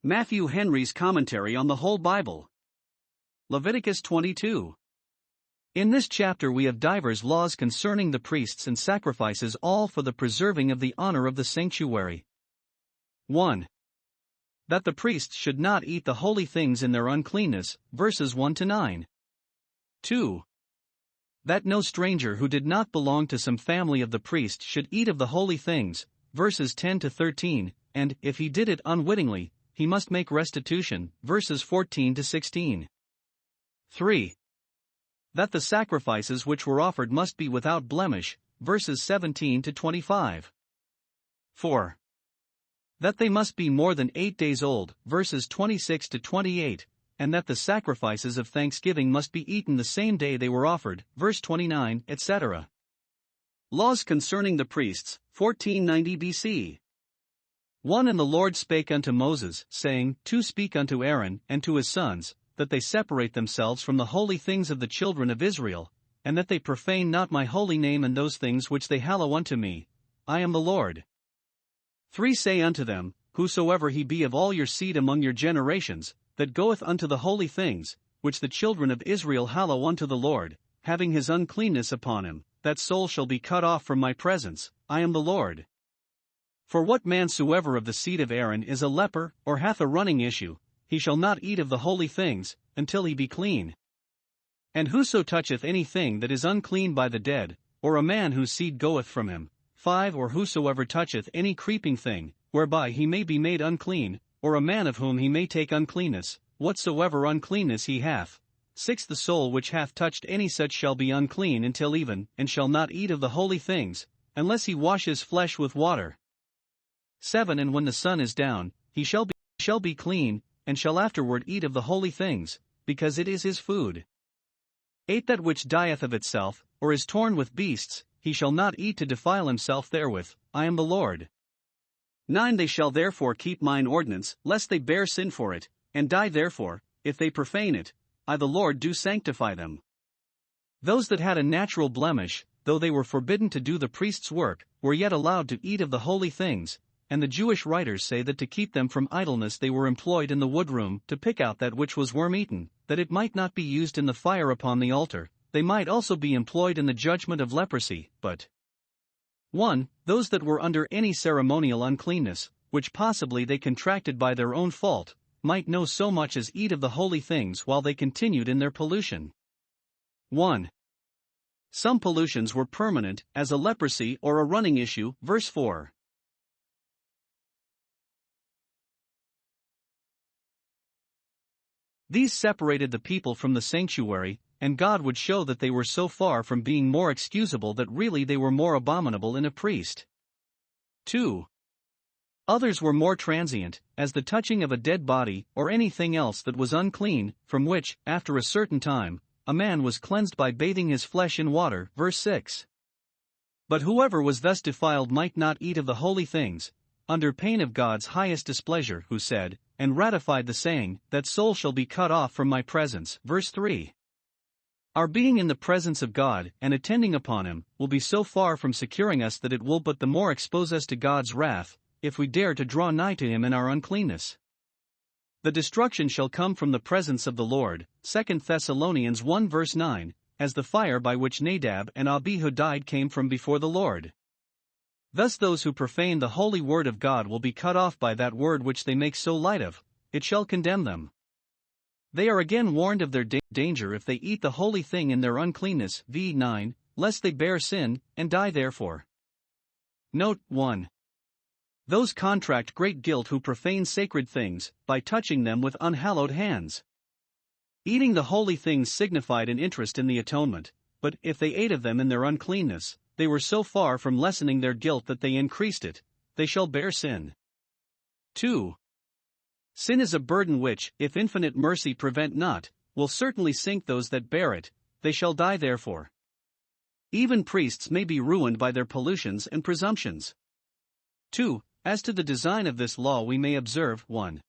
Matthew Henry's Commentary on the Whole Bible. Leviticus 22. In this chapter we have divers laws concerning the priests and sacrifices, all for the preserving of the honor of the sanctuary. 1. That the priests should not eat the holy things in their uncleanness, verses 1-9. 2. That no stranger who did not belong to some family of the priest should eat of the holy things, verses 10-13, and, if he did it unwittingly, he must make restitution, verses 14-16. 3. That the sacrifices which were offered must be without blemish, verses 17-25. 4. That they must be more than 8 days old, verses 26-28, and that the sacrifices of thanksgiving must be eaten the same day they were offered, verse 29, etc. Laws concerning the priests, 1490 BC. 1. And the Lord spake unto Moses, saying, To speak unto Aaron and to his sons, that they separate themselves from the holy things of the children of Israel, and that they profane not my holy name and those things which they hallow unto me. I am the Lord. 3. Say unto them, Whosoever he be of all your seed among your generations, that goeth unto the holy things, which the children of Israel hallow unto the Lord, having his uncleanness upon him, that soul shall be cut off from my presence. I am the Lord. For what man soever of the seed of Aaron is a leper, or hath a running issue, he shall not eat of the holy things, until he be clean. And whoso toucheth any thing that is unclean by the dead, or a man whose seed goeth from him. 5. Or whosoever toucheth any creeping thing, whereby he may be made unclean, or a man of whom he may take uncleanness, whatsoever uncleanness he hath. 6. The soul which hath touched any such shall be unclean until even, and shall not eat of the holy things, unless he wash his flesh with water. 7. And when the sun is down, he shall be clean, and shall afterward eat of the holy things, because it is his food. 8. That which dieth of itself, or is torn with beasts, he shall not eat to defile himself therewith. I am the Lord. 9. They shall therefore keep mine ordinance, lest they bear sin for it, and die therefore, if they profane it. I the Lord do sanctify them. Those that had a natural blemish, though they were forbidden to do the priest's work, were yet allowed to eat of the holy things, and the Jewish writers say that to keep them from idleness they were employed in the woodroom to pick out that which was worm-eaten, that it might not be used in the fire upon the altar. They might also be employed in the judgment of leprosy, but 1. Those that were under any ceremonial uncleanness, which possibly they contracted by their own fault, might no so much as eat of the holy things while they continued in their pollution. 1. Some pollutions were permanent, as a leprosy or a running issue, verse 4. These separated the people from the sanctuary, and God would show that they were so far from being more excusable that really they were more abominable in a priest. 2. Others were more transient, as the touching of a dead body or anything else that was unclean, from which, after a certain time, a man was cleansed by bathing his flesh in water, verse 6. But whoever was thus defiled might not eat of the holy things, under pain of God's highest displeasure, who said, and ratified the saying, that soul shall be cut off from my presence, verse 3. Our being in the presence of God, and attending upon him, will be so far from securing us that it will but the more expose us to God's wrath, if we dare to draw nigh to him in our uncleanness. The destruction shall come from the presence of the Lord, 2 Thessalonians 1 verse 9, as the fire by which Nadab and Abihu died came from before the Lord. Thus those who profane the holy word of God will be cut off by that word which they make so light of. It shall condemn them. They are again warned of their danger if they eat the holy thing in their uncleanness, v. 9, lest they bear sin, and die therefore. Note 1. Those contract great guilt who profane sacred things, by touching them with unhallowed hands. Eating the holy things signified an interest in the atonement, but if they ate of them in their uncleanness, they were so far from lessening their guilt that they increased it. They shall bear sin. 2. Sin is a burden which, if infinite mercy prevent not, will certainly sink those that bear it. They shall die therefore. Even priests may be ruined by their pollutions and presumptions. 2. As to the design of this law we may observe, 1.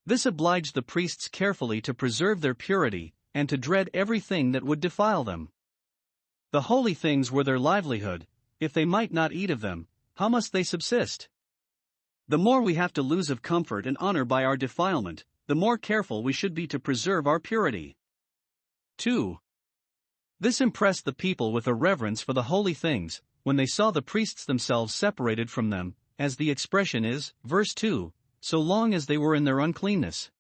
This obliged the priests carefully to preserve their purity, and to dread everything that would defile them. The holy things were their livelihood. If they might not eat of them, how must they subsist? The more we have to lose of comfort and honor by our defilement, the more careful we should be to preserve our purity. 2. This impressed the people with a reverence for the holy things, when they saw the priests themselves separated from them, as the expression is, verse 2, so long as they were in their uncleanness.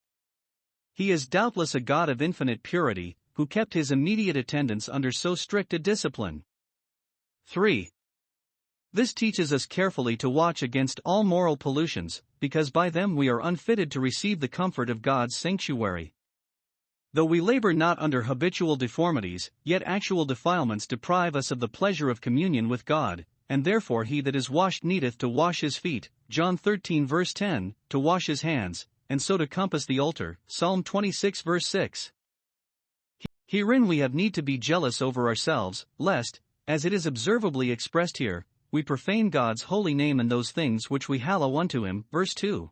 He is doubtless a God of infinite purity, who kept his immediate attendants under so strict a discipline. 3. This teaches us carefully to watch against all moral pollutions, because by them we are unfitted to receive the comfort of God's sanctuary. Though we labor not under habitual deformities, yet actual defilements deprive us of the pleasure of communion with God, and therefore he that is washed needeth to wash his feet, John 13 verse 10, to wash his hands, and so to compass the altar, Psalm 26 verse 6. Herein we have need to be jealous over ourselves, lest, as it is observably expressed here, we profane God's holy name in those things which we hallow unto him, verse 2.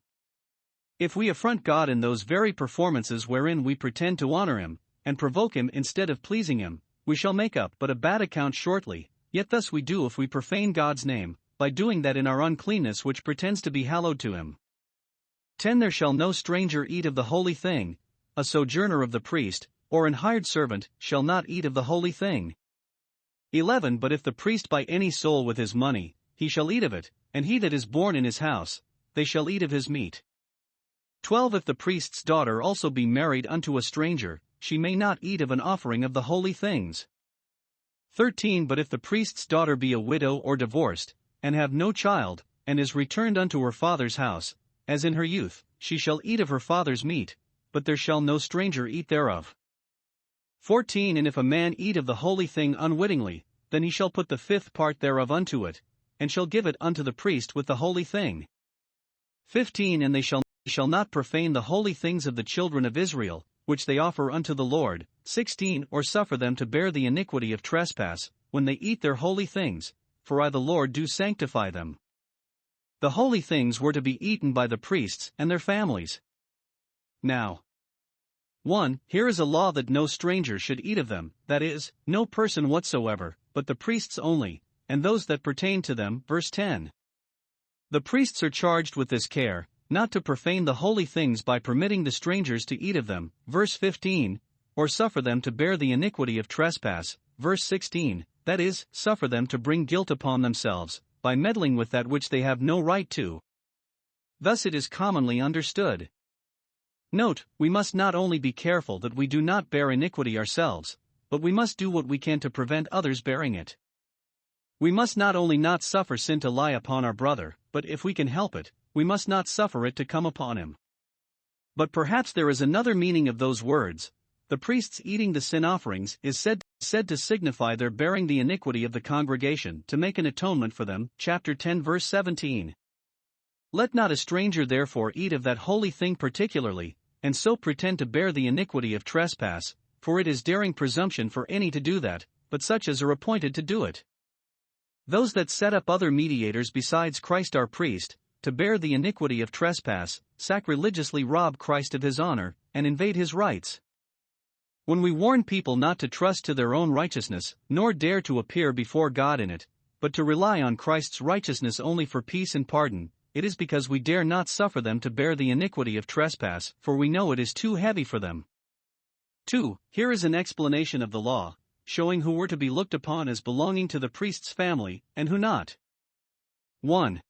If we affront God in those very performances wherein we pretend to honor him, and provoke him instead of pleasing him, we shall make up but a bad account shortly, yet thus we do if we profane God's name, by doing that in our uncleanness which pretends to be hallowed to him. 10. There shall no stranger eat of the holy thing, a sojourner of the priest, or an hired servant, shall not eat of the holy thing. 11. But if the priest buy any soul with his money, he shall eat of it, and he that is born in his house, they shall eat of his meat. 12. If the priest's daughter also be married unto a stranger, she may not eat of an offering of the holy things. 13. But if the priest's daughter be a widow or divorced, and have no child, and is returned unto her father's house, as in her youth, she shall eat of her father's meat, but there shall no stranger eat thereof. 14. And if a man eat of the holy thing unwittingly, then he shall put the fifth part thereof unto it, and shall give it unto the priest with the holy thing. 15. And they shall not profane the holy things of the children of Israel, which they offer unto the Lord. 16. Or suffer them to bear the iniquity of trespass, when they eat their holy things, for I the Lord do sanctify them. The holy things were to be eaten by the priests and their families. Now, 1. Here is a law that no stranger should eat of them, that is, no person whatsoever, but the priests only, and those that pertain to them, verse 10. The priests are charged with this care, not to profane the holy things by permitting the strangers to eat of them, verse 15, or suffer them to bear the iniquity of trespass, verse 16, that is, suffer them to bring guilt upon themselves, by meddling with that which they have no right to. Thus it is commonly understood. Note, we must not only be careful that we do not bear iniquity ourselves, but we must do what we can to prevent others bearing it. We must not only not suffer sin to lie upon our brother, but if we can help it, we must not suffer it to come upon him. But perhaps there is another meaning of those words. The priests eating the sin offerings is said to signify their bearing the iniquity of the congregation to make an atonement for them, chapter 10 verse 17. Let not a stranger therefore eat of that holy thing particularly, and so pretend to bear the iniquity of trespass, for it is daring presumption for any to do that, but such as are appointed to do it. Those that set up other mediators besides Christ our priest, to bear the iniquity of trespass, sacrilegiously rob Christ of his honor, and invade his rights. When we warn people not to trust to their own righteousness, nor dare to appear before God in it, but to rely on Christ's righteousness only for peace and pardon, it is because we dare not suffer them to bear the iniquity of trespass, for we know it is too heavy for them. 2. Here is an explanation of the law, showing who were to be looked upon as belonging to the priest's family, and who not. 1.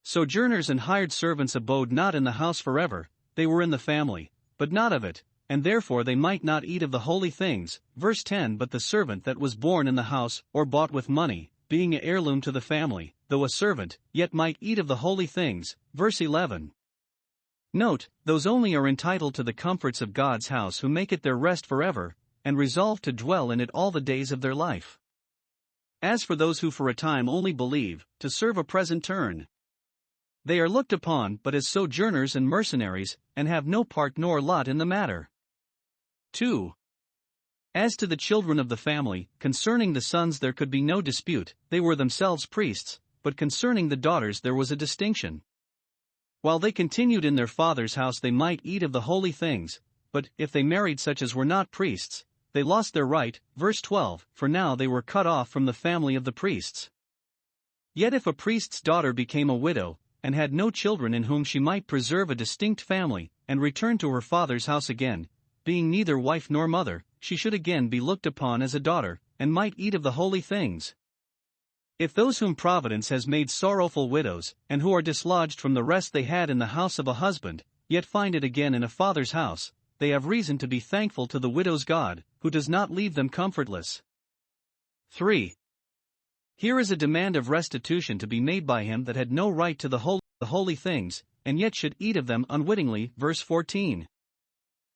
Sojourners and hired servants abode not in the house forever, they were in the family, but not of it, and therefore they might not eat of the holy things, verse 10. But the servant that was born in the house, or bought with money, being an heirloom to the family, though a servant, yet might eat of the holy things, verse 11. Note, those only are entitled to the comforts of God's house who make it their rest forever, and resolve to dwell in it all the days of their life. As for those who for a time only believe, to serve a present turn, they are looked upon but as sojourners and mercenaries, and have no part nor lot in the matter. 2. As to the children of the family, concerning the sons there could be no dispute, they were themselves priests, but concerning the daughters there was a distinction. While they continued in their father's house they might eat of the holy things, but, if they married such as were not priests, they lost their right, verse 12, for now they were cut off from the family of the priests. Yet if a priest's daughter became a widow, and had no children in whom she might preserve a distinct family, and return to her father's house again, being neither wife nor mother, she should again be looked upon as a daughter, and might eat of the holy things. If those whom Providence has made sorrowful widows, and who are dislodged from the rest they had in the house of a husband, yet find it again in a father's house, they have reason to be thankful to the widow's God, who does not leave them comfortless. 3. Here is a demand of restitution to be made by him that had no right to the holy things, and yet should eat of them unwittingly. Verse 14.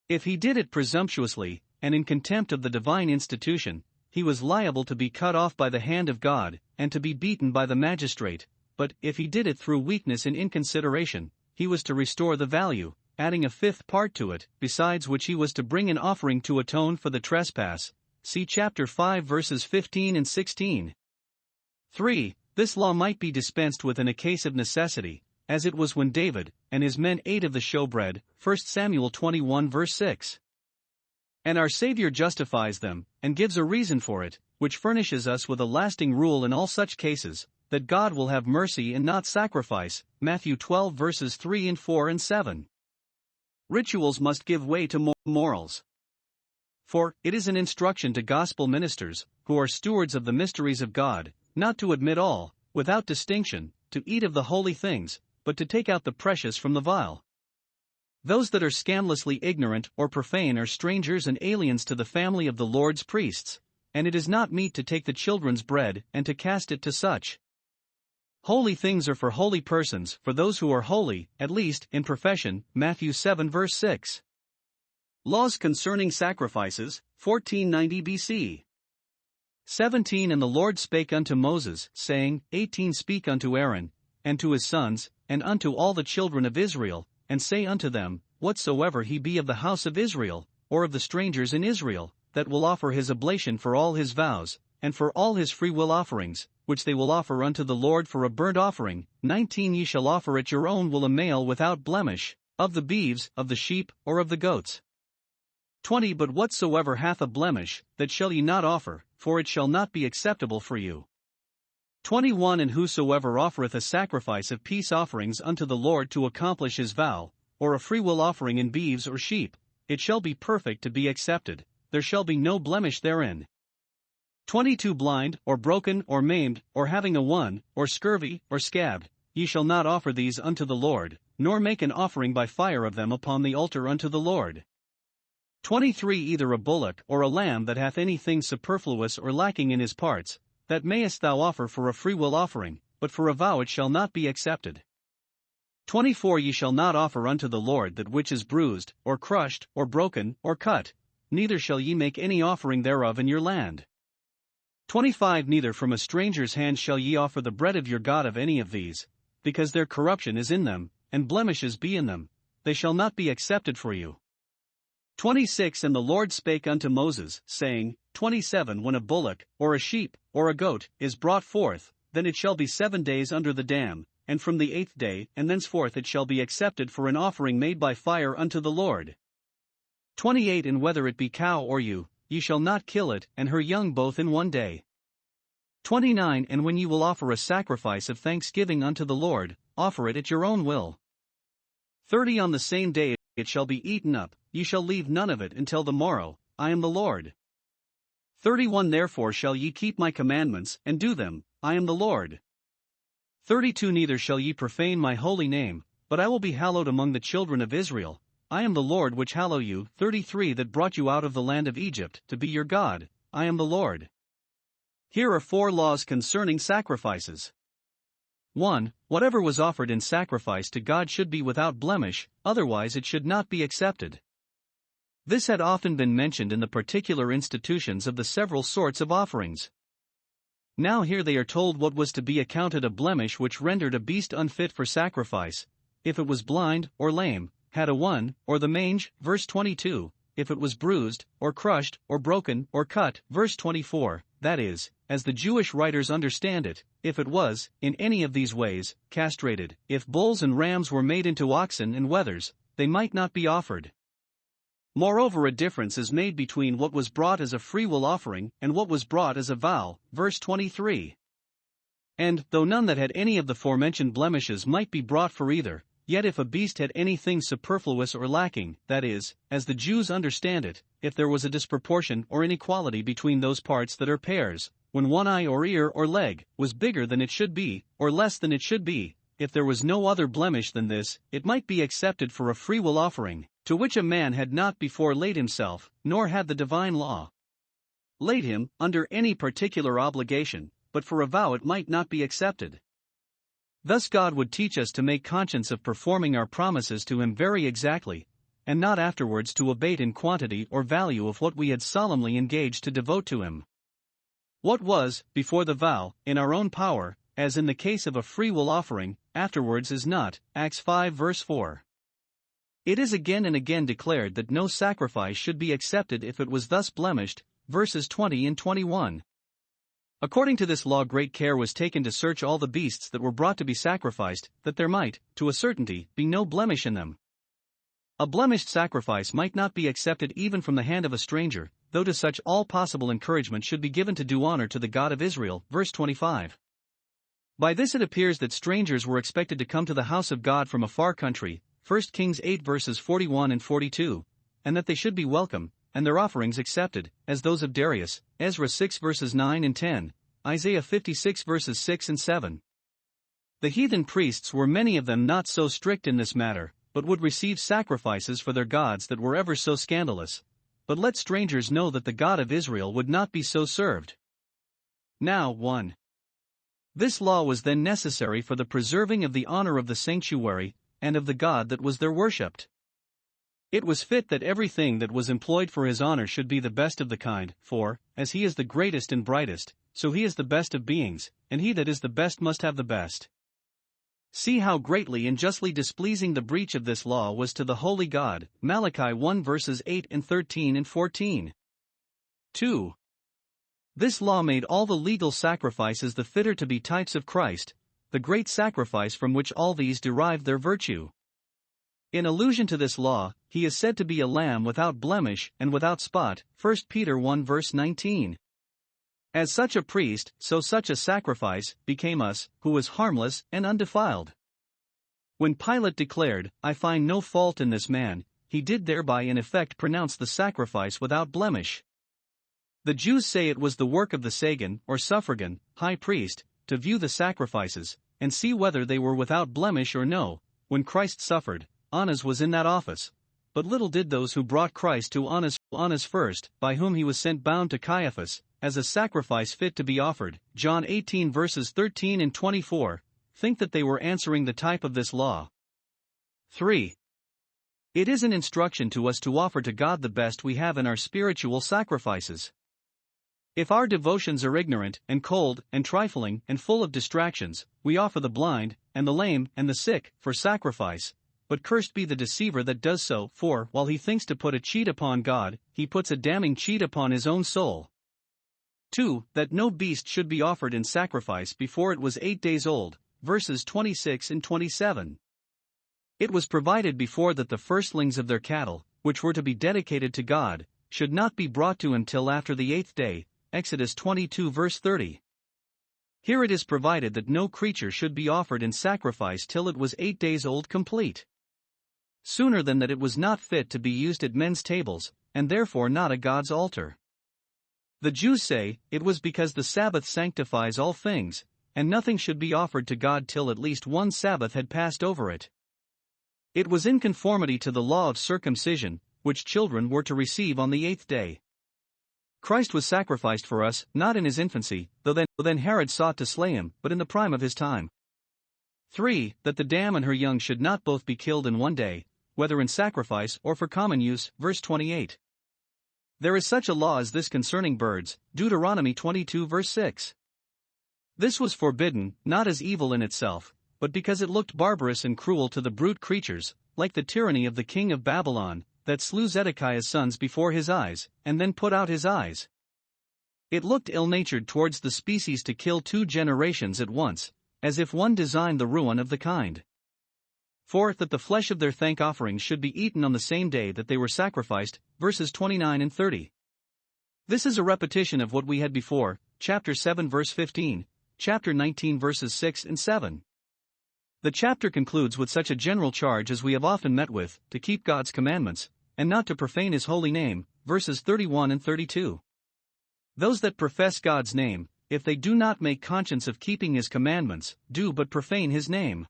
If he did it presumptuously, and in contempt of the divine institution, he was liable to be cut off by the hand of God, and to be beaten by the magistrate, but, if he did it through weakness and inconsideration, he was to restore the value, adding a fifth part to it, besides which he was to bring an offering to atone for the trespass. See chapter 5 verses 15 and 16. 3. This law might be dispensed with in a case of necessity, as it was when David and his men ate of the showbread, 1 Samuel 21 verse 6. And our Savior justifies them, and gives a reason for it, which furnishes us with a lasting rule in all such cases, that God will have mercy and not sacrifice. Matthew 12 verses 3 and 4 and 7. Rituals must give way to morals. For, it is an instruction to gospel ministers, who are stewards of the mysteries of God, not to admit all, without distinction, to eat of the holy things, but to take out the precious from the vile. Those that are scandalously ignorant or profane are strangers and aliens to the family of the Lord's priests, and it is not meet to take the children's bread and to cast it to such. Holy things are for holy persons, for those who are holy, at least, in profession. Matthew 7 verse 6. Laws concerning sacrifices, 1490 BC. 17 And the Lord spake unto Moses, saying, 18 Speak unto Aaron, and to his sons, and unto all the children of Israel, and say unto them, whatsoever he be of the house of Israel, or of the strangers in Israel, that will offer his oblation for all his vows, and for all his freewill offerings, which they will offer unto the Lord for a burnt offering, 19 Ye shall offer at your own will a male without blemish, of the beeves, of the sheep, or of the goats. 20 But whatsoever hath a blemish, that shall ye not offer, for it shall not be acceptable for you. 21 And whosoever offereth a sacrifice of peace offerings unto the Lord to accomplish his vow, or a freewill offering in beeves or sheep, it shall be perfect to be accepted, there shall be no blemish therein. 22 Blind, or broken, or maimed, or having a one, or scurvy, or scabbed, ye shall not offer these unto the Lord, nor make an offering by fire of them upon the altar unto the Lord. 23 Either a bullock or a lamb that hath anything superfluous or lacking in his parts, that mayest thou offer for a freewill offering, but for a vow it shall not be accepted. 24 Ye shall not offer unto the Lord that which is bruised, or crushed, or broken, or cut, neither shall ye make any offering thereof in your land. 25 Neither from a stranger's hand shall ye offer the bread of your God of any of these, because their corruption is in them, and blemishes be in them, they shall not be accepted for you. 26 And the Lord spake unto Moses, saying, 27 When a bullock, or a sheep, or a goat, is brought forth, then it shall be 7 days under the dam, and from the 8th day, and thenceforth it shall be accepted for an offering made by fire unto the Lord. 28 And whether it be cow or ewe, ye shall not kill it, and her young both in 1 day. 29 And when ye will offer a sacrifice of thanksgiving unto the Lord, offer it at your own will. 30 On the same day it shall be eaten up, ye shall leave none of it until the morrow, I am the Lord. 31 Therefore shall ye keep my commandments, and do them, I am the Lord. 32 Neither shall ye profane my holy name, but I will be hallowed among the children of Israel, I am the Lord which hallow you. 33 That brought you out of the land of Egypt, to be your God, I am the Lord. Here are 4 laws concerning sacrifices. 1. Whatever was offered in sacrifice to God should be without blemish, otherwise it should not be accepted. This had often been mentioned in the particular institutions of the several sorts of offerings. Now here they are told what was to be accounted a blemish which rendered a beast unfit for sacrifice, if it was blind, or lame, had a one, or the mange, verse 22, if it was bruised, or crushed, or broken, or cut, verse 24, that is, as the Jewish writers understand it, if it was, in any of these ways, castrated. If bulls and rams were made into oxen and wethers, they might not be offered. Moreover, a difference is made between what was brought as a freewill offering and what was brought as a vow, verse 23. And, though none that had any of the forementioned blemishes might be brought for either, yet if a beast had anything superfluous or lacking, that is, as the Jews understand it, if there was a disproportion or inequality between those parts that are pairs, when one eye or ear or leg was bigger than it should be, or less than it should be, if there was no other blemish than this, it might be accepted for a freewill offering, to which a man had not before laid himself, nor had the divine law laid him under any particular obligation, but for a vow it might not be accepted. Thus God would teach us to make conscience of performing our promises to Him very exactly, and not afterwards to abate in quantity or value of what we had solemnly engaged to devote to Him. What was, before the vow, in our own power, as in the case of a freewill offering, afterwards is not. Acts 5 verse 4. It is again and again declared that no sacrifice should be accepted if it was thus blemished, verses 20 and 21. According to this law, great care was taken to search all the beasts that were brought to be sacrificed, that there might, to a certainty, be no blemish in them. A blemished sacrifice might not be accepted even from the hand of a stranger, though to such all possible encouragement should be given to do honor to the God of Israel, verse 25. By this it appears that strangers were expected to come to the house of God from a far country, 1 Kings 8 verses 41 and 42, and that they should be welcome, and their offerings accepted, as those of Darius, Ezra 6 verses 9 and 10, Isaiah 56 verses 6 and 7. The heathen priests were many of them not so strict in this matter, but would receive sacrifices for their gods that were ever so scandalous. But let strangers know that the God of Israel would not be so served. Now 1. This law was then necessary for the preserving of the honor of the sanctuary, and of the God that was there worshipped. It was fit that everything that was employed for His honor should be the best of the kind, for, as He is the greatest and brightest, so He is the best of beings, and he that is the best must have the best. See how greatly and justly displeasing the breach of this law was to the holy God, Malachi 1 verses 8 and 13 and 14. 2. This law made all the legal sacrifices the fitter to be types of Christ, the great sacrifice from which all these derived their virtue. In allusion to this law, He is said to be a lamb without blemish and without spot, 1 Peter 1 verse 19. As such a priest, so such a sacrifice became us, who was harmless and undefiled. When Pilate declared, "I find no fault in this man," he did thereby in effect pronounce the sacrifice without blemish. The Jews say it was the work of the Sagan, or suffragan, high priest, to view the sacrifices, and see whether they were without blemish or no. When Christ suffered, Annas was in that office. But little did those who brought Christ to Annas first, by whom he was sent bound to Caiaphas, as a sacrifice fit to be offered, John 18 verses 13 and 24, think that they were answering the type of this law. 3. It is an instruction to us to offer to God the best we have in our spiritual sacrifices. If our devotions are ignorant, and cold, and trifling, and full of distractions, we offer the blind, and the lame, and the sick, for sacrifice. But cursed be the deceiver that does so, for, while he thinks to put a cheat upon God, he puts a damning cheat upon his own soul. 2. That no beast should be offered in sacrifice before it was 8 days old, verses 26 and 27. It was provided before that the firstlings of their cattle, which were to be dedicated to God, should not be brought to Him till after the 8th day, Exodus 22 verse 30. Here it is provided that no creature should be offered in sacrifice till it was 8 days old complete. Sooner than that it was not fit to be used at men's tables, and therefore not a God's altar. The Jews say, it was because the Sabbath sanctifies all things, and nothing should be offered to God till at least one Sabbath had passed over it. It was in conformity to the law of circumcision, which children were to receive on the 8th day. Christ was sacrificed for us, not in His infancy, though then Herod sought to slay Him, but in the prime of his time. 3. That the dam and her young should not both be killed in one day, whether in sacrifice or for common use, verse 28. There is such a law as this concerning birds, Deuteronomy 22 verse 6. This was forbidden, not as evil in itself, but because it looked barbarous and cruel to the brute creatures, like the tyranny of the king of Babylon, that slew Zedekiah's sons before his eyes, and then put out his eyes. It looked ill-natured towards the species to kill 2 generations at once, as if one designed the ruin of the kind. 4. That the flesh of their thank offerings should be eaten on the same day that they were sacrificed, verses 29 and 30. This is a repetition of what we had before, chapter 7 verse 15, chapter 19 verses 6 and 7. The chapter concludes with such a general charge as we have often met with, to keep God's commandments, and not to profane his holy name, verses 31 and 32. Those that profess God's name, if they do not make conscience of keeping his commandments, do but profane his name.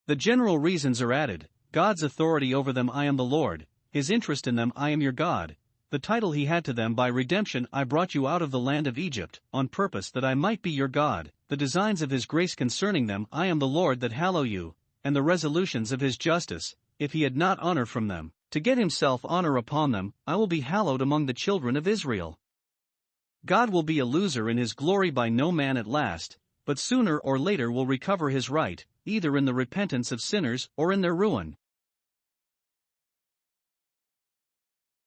The general reasons are added: God's authority over them, I am the Lord; his interest in them, I am your God; the title he had to them by redemption, I brought you out of the land of Egypt, on purpose that I might be your God; the designs of his grace concerning them, I am the Lord that hallow you; and the resolutions of his justice, if he had not honor from them, to get himself honor upon them, I will be hallowed among the children of Israel. God will be a loser in his glory by no man at last, but sooner or later will recover his right, either in the repentance of sinners or in their ruin.